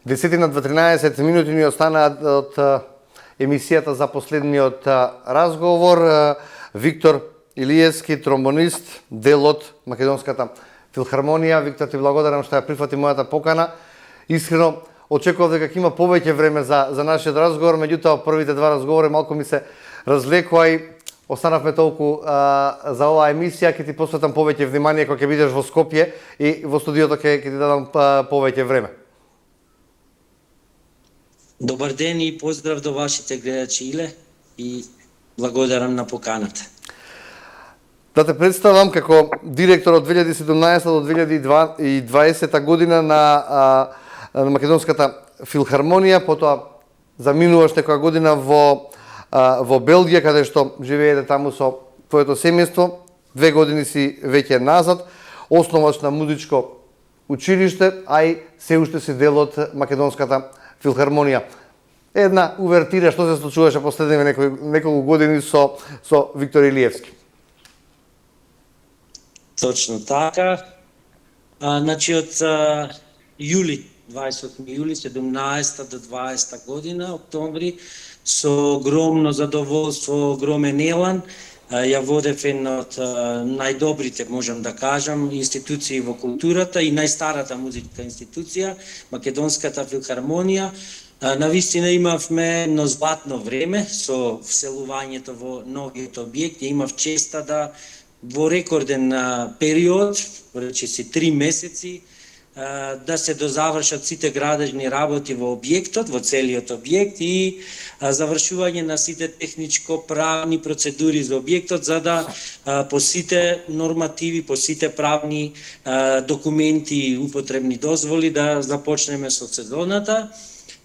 Десетина 13 минути ни останаат од емисијата за последниот разговор. Виктор Илиевски, тромбонист, дел од Македонската филхармонија. Виктор, ти благодарам што ја прифати мојата покана. Искрено очекував дека ќе има повеќе време за нашиот разговор, меѓутоа првите два разговори малку ми се разлекоа и останавме толку за оваа емисија. Ќе ти посветам повеќе внимание кога ќе бидеш во Скопје и во студиото ќе ти дадам повеќе време. Добар ден и поздрав до вашите гледачи, Иле, и благодарам на поканата. Да те представам како директор од 2017 до 2020 година на Македонската филхармонија, потоа заминуваш некоја година во Белгија, каде што живеете таму со твоето семејство. 2 години си веќе назад, основач на музичко училиште, а и се уште си дел од Македонската филхармонија. Една увертира што се случуваше последниве неколку години со Виктор Илиевски. Точно така. Значи од јули, 28 јули 17 до 20 година, октомври, со огромно задоволство, огромен елан, ја водев една од најдобрите, можам да кажам, институции во културата и најстарата музичка институција, Македонската филхармонија. Навистина имавме едно златно време со вселувањето во новиот објект. Ја имав честа да во рекорден период, речиси 3 месеци, да се дозавршат сите градежни работи во објектот, во целиот објект и завршување на сите техничко-правни процедури за објектот, за да по сите нормативи, по сите правни документи и употребни дозволи да започнеме со сезоната.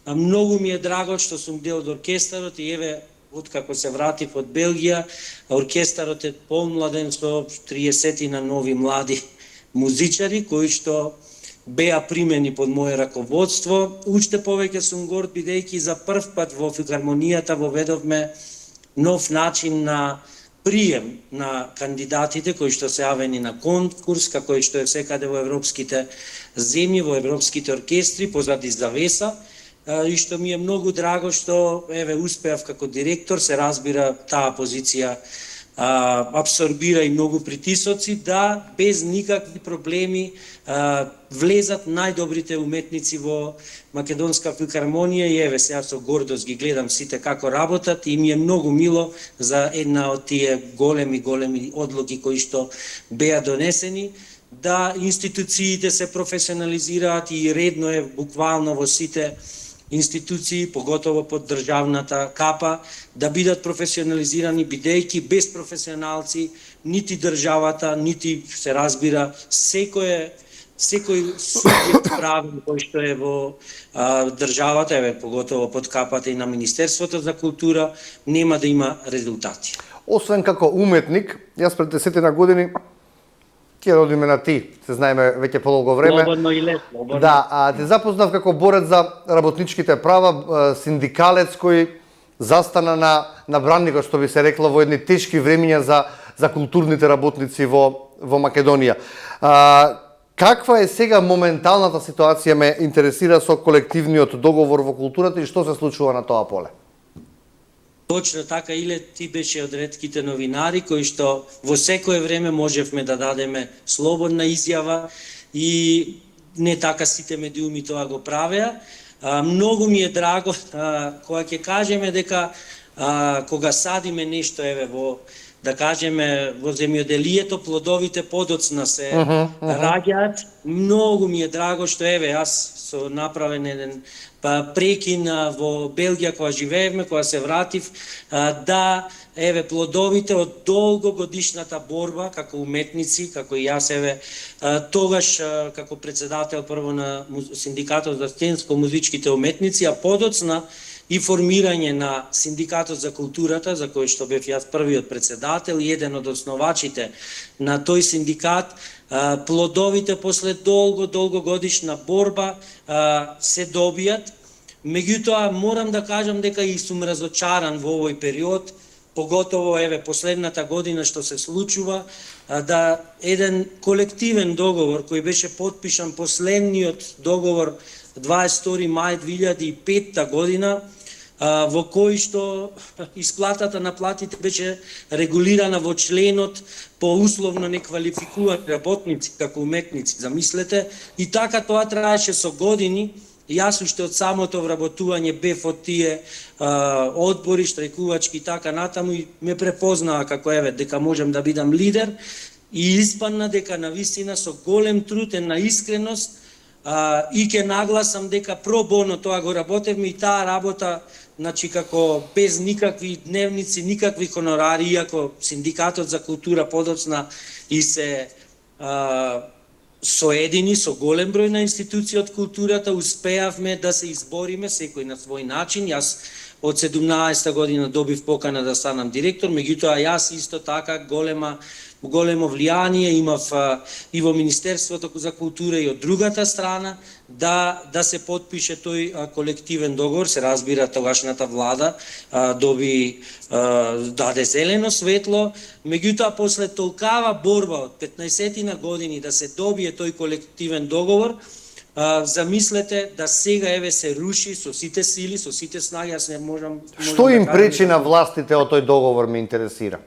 Многу ми е драго што сум дел од оркестарот и еве, откако се вратив од Белгија, оркестарот е помладен со 30 на нови млади музичари кои што беа примени под моје раководство. Уште повеќе сум горд бидејќи за прв пат во филхармонијата воведовме нов начин на прием на кандидатите кои што се јавени на конкурс, како и што е секаде во европските земји, во европските оркестри, позади завеса. И што ми е многу драго што еве успеав како директор, се разбира таа позиција абсорбира и многу притисоци, да без никакви проблеми влезат најдобрите уметници во Македонска филхармонија и еве сега со гордост ги гледам сите како работат и ми е многу мило за една од тие големи одлуки кои што беа донесени, да институциите се професионализираат и редно е буквално во сите институции, поготово под државната капа, да бидат професионализирани, бидејќи без професионалци нити државата, нити се разбира секој субјект правен кој што е во државата, еве поготово под капата и на Министерството за култура, нема да има резултати. Освен како уметник, јас пред 10 години ќе родиме на ти, се знаеме веќе подолго време. Слободно и лесно. Да, те запознав како борец за работничките права, синдикалец кој застана на бранникот, што би се рекло, во едни тешки времиња за културните работници во Македонија. Каква е сега моменталната ситуација, ме интересира, со колективниот договор во културата и што се случува на тоа поле? Точно така, Иле, ти беше од ретките новинари кои што во секое време можевме да дадеме слободна изјава и не така сите медиуми тоа го правеа. Многу ми е драго кога ќе кажеме дека кога садиме нешто, еве во, да кажеме, во земјоделието, плодовите подоцна се раѓаат. Многу ми е драго што еве јас со направен еден прекин во Белгија кога живеевме, кога се вратив, да еве плодовите од долгогодишната борба како уметници, како и јас еве тогаш како председател прво на синдикатот за сценско-музичките уметници, а подоцна и формирање на Синдикатот за културата, за кој што бев јас првиот председател и еден од основачите на тој синдикат, плодовите после долгогодишна борба се добијат. Меѓутоа, морам да кажам дека и сум разочаран во овој период, поготово еве последната година што се случува, да еден колективен договор кој беше потпишан, последниот договор 22 мај 2005 година, во кој што исплатата на платите беше регулирана во членот по условно неквалификувани работници како уметници, замислете, и така тоа траеше со години. Јас уште од самото вработување бев од тие одбори, штрајкувачки и така натаму, и ме препознаа како дека можам да бидам лидер, и испадна дека навистина со голем труд, на искреност, и ќе нагласам дека про боно тоа го работевме, и таа работа, значи како без никакви дневници, никакви хонорари, иако Синдикатот за култура подоцна и се соедини со голем број на институции од културата, успеавме да се избориме секој на свој начин. Јас од 17 година добив покана да станам директор, меѓутоа јас исто така големо влијание имав и во Министерството за култура и од другата страна да се потпише тој колективен договор. Се разбира, тогашната влада даде зелено светло, меѓутоа после толкава борба од 15 години да се добие тој колективен договор, замислете да сега се руши со сите сили, со сите снаги. Јас не можам Што им пречи на властите од тој договор, ме интересира?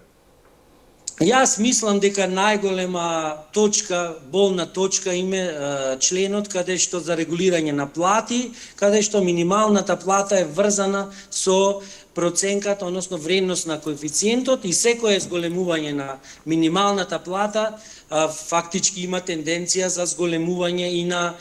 Јас мислам дека најголема точка, болна точка име членот каде што за регулирање на плати, каде што минималната плата е врзана со проценката, односно вредност на коефициентот, и секое зголемување на минималната плата фактички има тенденција за зголемување и на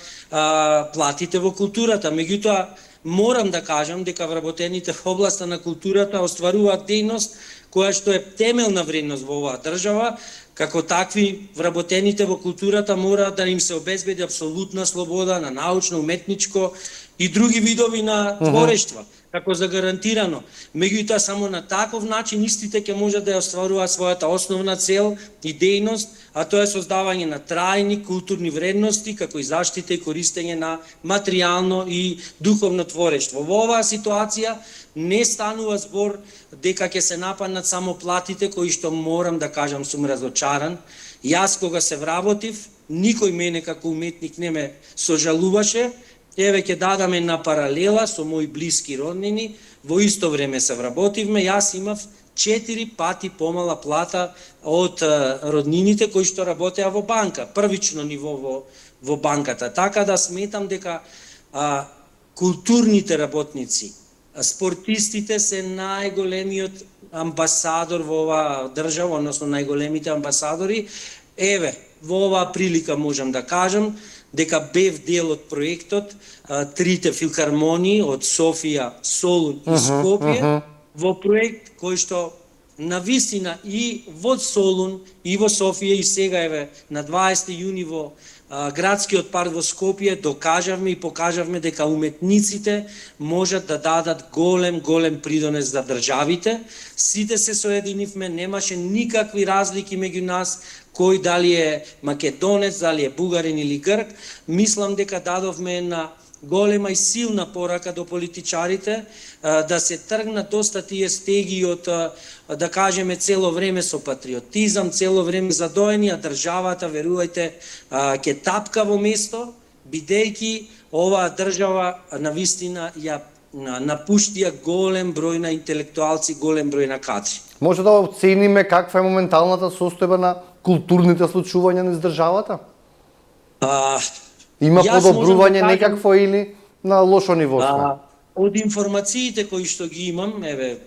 платите во културата. Меѓутоа, морам да кажам дека вработените во областа на културата остваруваат дејност која што е темелна вредност во оваа држава. Како такви, вработените во културата мора да им се обезбеди апсолутна слобода на научно, уметничко и други видови на творештва, како загарантирано. Меѓутоа, само на таков начин истите ќе можат да ја остваруваат својата основна цел и дејност, а тоа е создавање на трајни културни вредности, како и заштита и користење на материјално и духовно творештво. Во оваа ситуација не станува збор дека ќе се нападнат само платите, кои што, морам да кажам, сум разочаран. Јас кога се вработив, никој мене како уметник не ме сожалуваше. Ќе дадаме на паралела со мои блиски роднини, во исто време се вработивме, јас имав 4 пати помала плата од роднините кои што работеа во банка, првично ниво во банката. Така да сметам дека културните работници, спортистите се најголемиот амбасадор во оваа држава, односно најголемите амбасадори. Во оваа прилика можам да кажам дека бев дел од проектот трите филхармонии од Софија, Солун и Скопје, во проект кој што навистина и во Солун и во Софија, и сега на 20 јуни во градскиот парк во Скопје докажавме и покажавме дека уметниците можат да дадат голем придонес за државите. Сите се соединивме, немаше никакви разлики меѓу нас, кој дали е македонец, дали е бугарин или грк. Мислам дека дадовме една голема и силна порака до политичарите да се тргнат доста тие стеги од, да кажеме, цело време со патриотизам, цело време задоени, а државата, верувајте, ќе тапка во место, бидејќи оваа држава навистина ја напуштија голем број на интелектуалци, голем број на кадри. Може да оцениме каква е моменталната состојба на културните случувања низ државата? Има подобрување некакво или на лошо ниво сме? Од информациите кои што ги имам,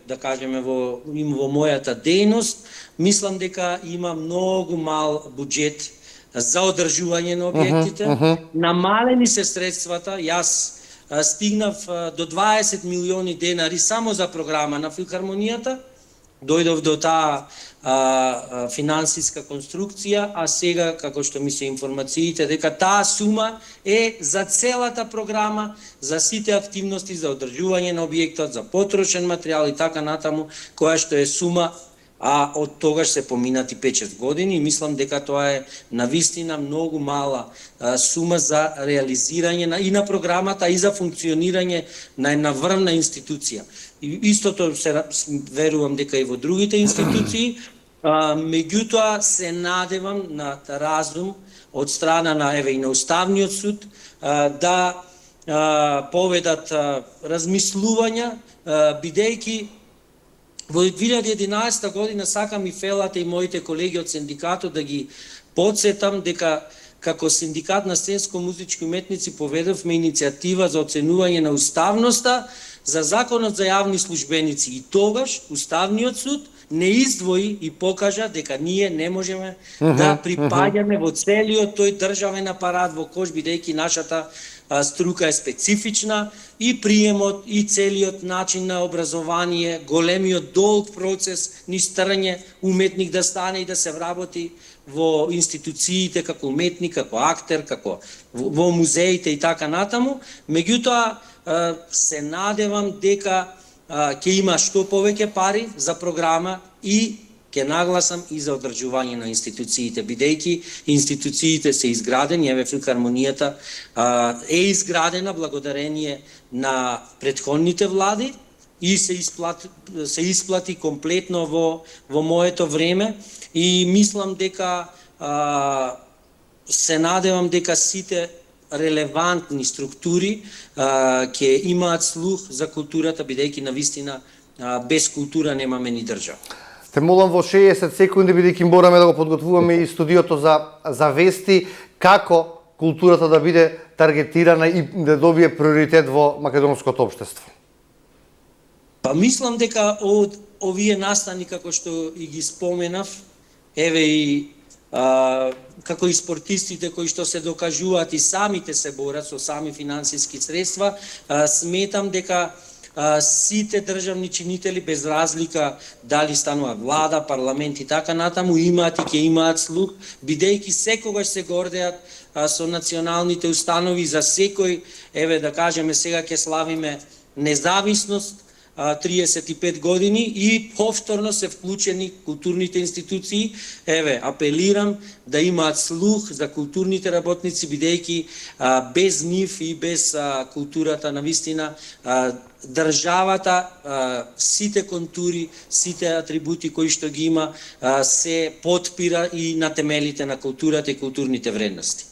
да кажеме во мојата дејност, мислам дека има многу мал буџет за одржување на објектите. Намалени се средствата. Јас стигнав до 20 милиони денари само за програма на филхармонијата. Дојдов до таа финансиска конструкција, а сега, како што ми се информациите, дека таа сума е за целата програма, за сите активности, за одржување на објектот, за потрошен материјал и така натаму, која што е сума, а од тогаш се поминати 5-6 години, и мислам дека тоа е навистина многу мала сума за реализирање и на програмата, и за функционирање на една врвна институција. И истото верувам дека и во другите институции, меѓутоа се надевам на разум од страна на и на Уставниот суд да поведат размислувања, бидејќи во 2011 година сакам и Фелата и моите колеги од синдикатот да ги подсетам дека како синдикат на сценско-музички уметници поведовме иницијатива за оценување на уставноста за законот за јавни службеници и тогаш Уставниот суд не издвои и покажа дека ние не можеме да припаѓаме во целиот тој државен апарат во кој бидејќи нашата струка е специфична и приемот и целиот начин на образование, големиот долг процес низ тргање уметник да стане и да се вработи во институциите како уметник, како актер, како во музеите и така натаму. Меѓутоа се надевам дека ќе има што повеќе пари за програма и ќе нагласам и за одржување на институциите, бидејќи институциите се изградени, еве Филхармонијата е изградена благодарение на претходните влади и се исплати комплетно во моето време и мислам дека се надевам дека сите релевантни структури ќе имаат слух за културата, бидејќи навистина без култура немаме ни држава. Те молам во 60 секунди, бидејќи мораме да го подготвуваме и студиото за вести, како културата да биде таргетирана и да добие приоритет во македонското општество. Па мислам дека од овие настани како што и ги споменав, еве и како и спортистите кои што се докажуваат и самите се борат со сами финансиски средства, сметам дека сите државни чинители без разлика дали станува влада, парламент и така натаму имаат и ќе имаат слух, бидејќи секогаш се гордеат со националните установи за секој, еве да кажеме сега ќе славиме независност 35 години и повторно се вклучени културните институции. Еве, апелирам да имаат слух за културните работници, бидејќи без нив и без културата навистина државата, сите контури, сите атрибути кои што ги има се потпира и на темелите на културата и културните вредности.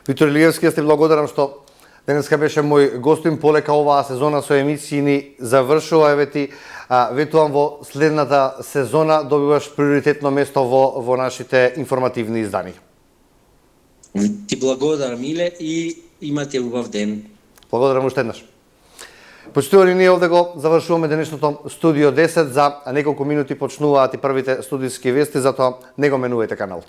Витор Илиевски, јас ти благодарам што денеска беше мој гостин. Полека оваа сезона со емисии ни завршува. Еве ти ветувам во следната сезона добиваш приоритетно место во нашите информативни издания. Ти благодарам, Миле, и имате убав ден. Благодарам уште еднаш. Почитувани, ние овде го завршуваме денешното Студио 10. За неколку минути почнуваат и првите студиски вести, затоа не го менувајте каналот.